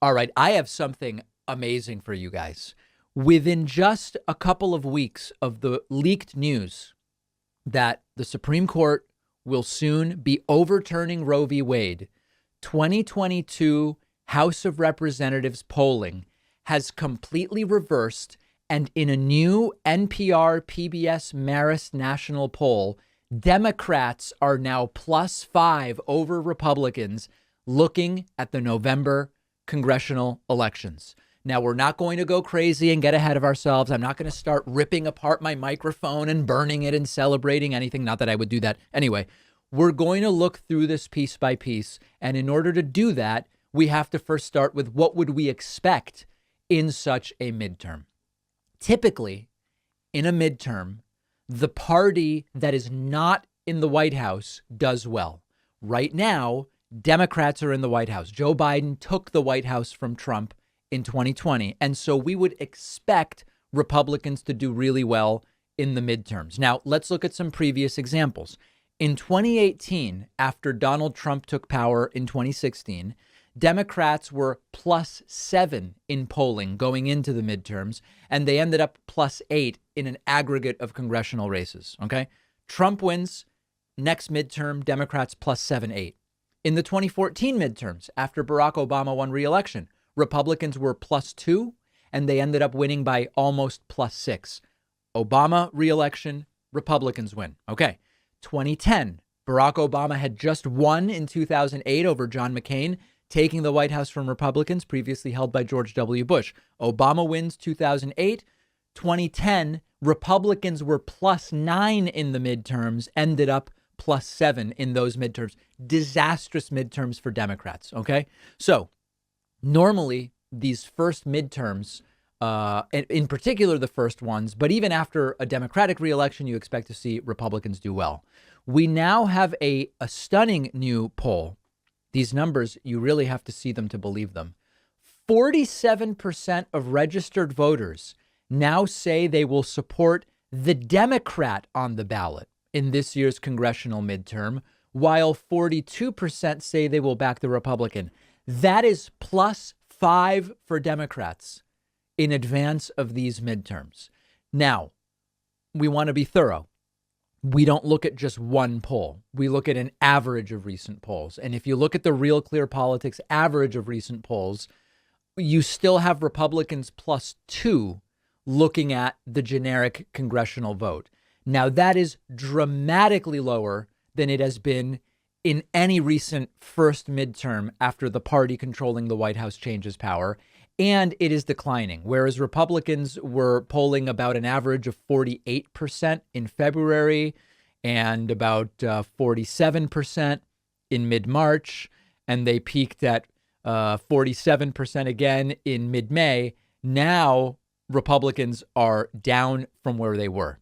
All right, I have something amazing for you guys. Within just a couple of weeks of the leaked news that the Supreme Court will soon be overturning Roe v. Wade, 2022 House of Representatives polling has completely reversed, and in a new NPR PBS Marist national poll, Democrats are now +5 over Republicans looking at the November congressional elections. Now, we're not going to go crazy and get ahead of ourselves. I'm not going to start ripping apart my microphone and burning it and celebrating anything. Not that I would do that. Anyway, we're going to look through this piece by piece. And in order to do that, we have to first start with what would we expect in such a midterm. Typically, in a midterm, the party that is not in the White House does well. Right now, Democrats are in the White House. Joe Biden took the White House from Trump in 2020. And so we would expect Republicans to do really well in the midterms. Now, let's look at some previous examples. In 2018, after Donald Trump took power in 2016, Democrats were +7 in polling going into the midterms, and they ended up +8 in an aggregate of congressional races. OK, Trump wins. Next midterm, Democrats +7, 8. In the 2014 midterms, after Barack Obama won re-election, Republicans were +2, and they ended up winning by almost +6. Obama re-election, Republicans win. OK, 2010, Barack Obama had just won in 2008 over John McCain, taking the White House from Republicans previously held by George W. Bush. Obama wins 2008. 2010, Republicans were +9 in the midterms, ended up +7 in those midterms. Disastrous midterms for Democrats. OK, so normally these first midterms, in particular the first ones, but even after a Democratic reelection, you expect to see Republicans do well. We now have a stunning new poll. These numbers, you really have to see them to believe them. 47% of registered voters now say they will support the Democrat on the ballot in this year's congressional midterm, while 42% say they will back the Republican. That is +5 for Democrats in advance of these midterms. Now, we want to be thorough. We don't look at just one poll. We look at an average of recent polls. And if you look at the Real Clear Politics average of recent polls, you still have Republicans +2 looking at the generic congressional vote. Now, that is dramatically lower than it has been in any recent first midterm after the party controlling the White House changes power. And it is declining, whereas Republicans were polling about an average of 48% in February and about 47% in mid-March. And they peaked at 47% again in mid-May. Now, Republicans are down from where they were.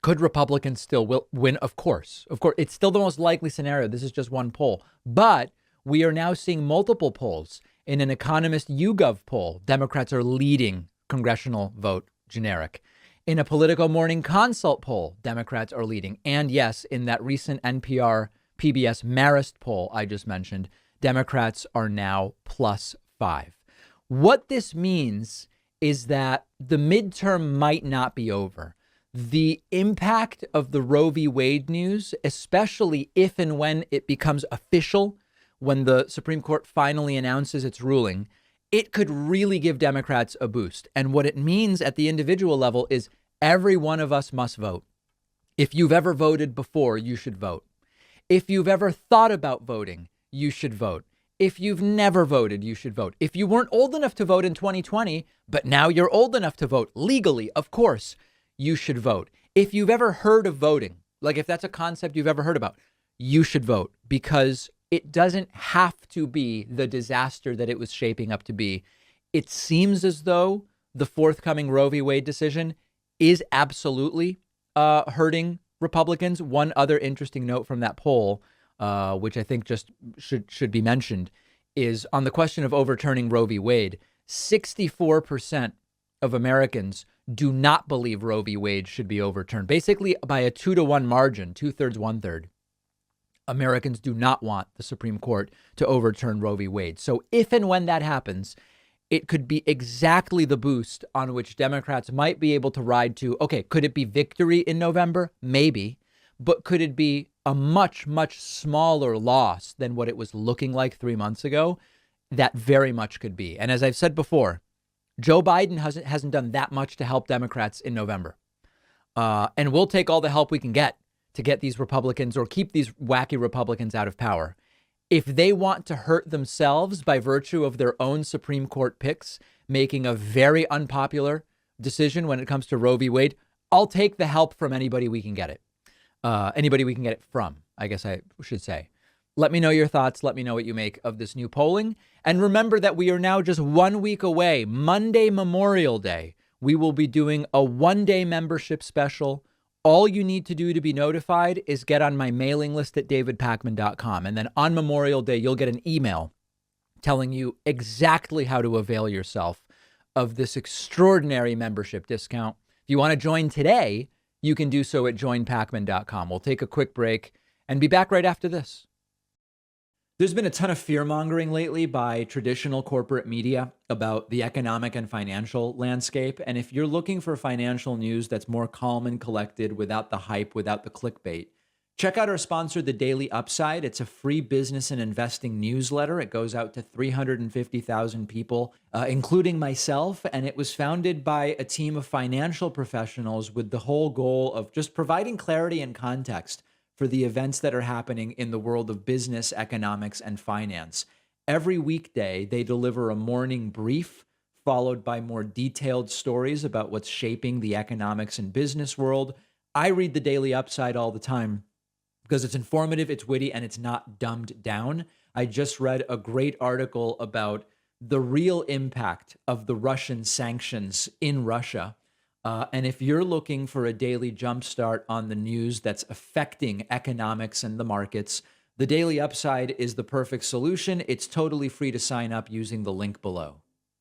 Could Republicans still win? Of course. Of course. It's still the most likely scenario. This is just one poll. But we are now seeing multiple polls. In an Economist YouGov poll, Democrats are leading congressional vote generic. In a Politico Morning Consult poll, Democrats are leading. And yes, in that recent NPR PBS Marist poll I just mentioned, Democrats are now +5. What this means is that the midterm might not be over. The impact of the Roe v. Wade news, especially if and when it becomes official, when the Supreme Court finally announces its ruling, it could really give Democrats a boost. And what it means at the individual level is every one of us must vote. If you've ever voted before, you should vote. If you've ever thought about voting, you should vote. If you've never voted, you should vote. If you weren't old enough to vote in 2020, but now you're old enough to vote legally, of course, you should vote. If you've ever heard of voting, like if that's a concept you've ever heard about, you should vote, because it doesn't have to be the disaster that it was shaping up to be. It seems as though the forthcoming Roe v. Wade decision is absolutely hurting Republicans. One other interesting note from that poll, which I think just should be mentioned, is on the question of overturning Roe v. Wade, 64% of Americans do not believe Roe v. Wade should be overturned, basically by a 2-to-1 margin, 2/3, 1/3. Americans do not want the Supreme Court to overturn Roe v. Wade. So if and when that happens, it could be exactly the boost on which Democrats might be able to ride to. Okay, could it be victory in November? Maybe. But could it be a much, much smaller loss than what it was looking like 3 months ago? That very much could be. And as I've said before, Joe Biden hasn't done that much to help Democrats in November. And we'll take all the help we can get to get these Republicans or keep these wacky Republicans out of power. If they want to hurt themselves by virtue of their own Supreme Court picks, making a very unpopular decision when it comes to Roe v. Wade, I'll take the help from anybody we can get it. Anybody we can get it from, I guess I should say. Let me know your thoughts. Let me know what you make of this new polling. And remember that we are now just 1 week away. Monday, Memorial Day, we will be doing a one-day membership special. All you need to do to be notified is get on my mailing list at davidpakman.com. And then on Memorial Day, you'll get an email telling you exactly how to avail yourself of this extraordinary membership discount. If you want to join today, you can do so at joinpakman.com. We'll take a quick break and be back right after this. There's been a ton of fear-mongering lately by traditional corporate media about the economic and financial landscape. And if you're looking for financial news that's more calm and collected, without the hype, without the clickbait, check out our sponsor, The Daily Upside. It's a free business and investing newsletter. It goes out to 350,000 people, including myself. And it was founded by a team of financial professionals with the whole goal of just providing clarity and context for the events that are happening in the world of business, economics, and finance. Every weekday, they deliver a morning brief followed by more detailed stories about what's shaping the economics and business world. I read The Daily Upside all the time because it's informative, it's witty, and it's not dumbed down. I just read a great article about the real impact of the Russian sanctions in Russia. And if you're looking for a daily jumpstart on the news that's affecting economics and the markets, The Daily Upside is the perfect solution. It's totally free to sign up using the link below.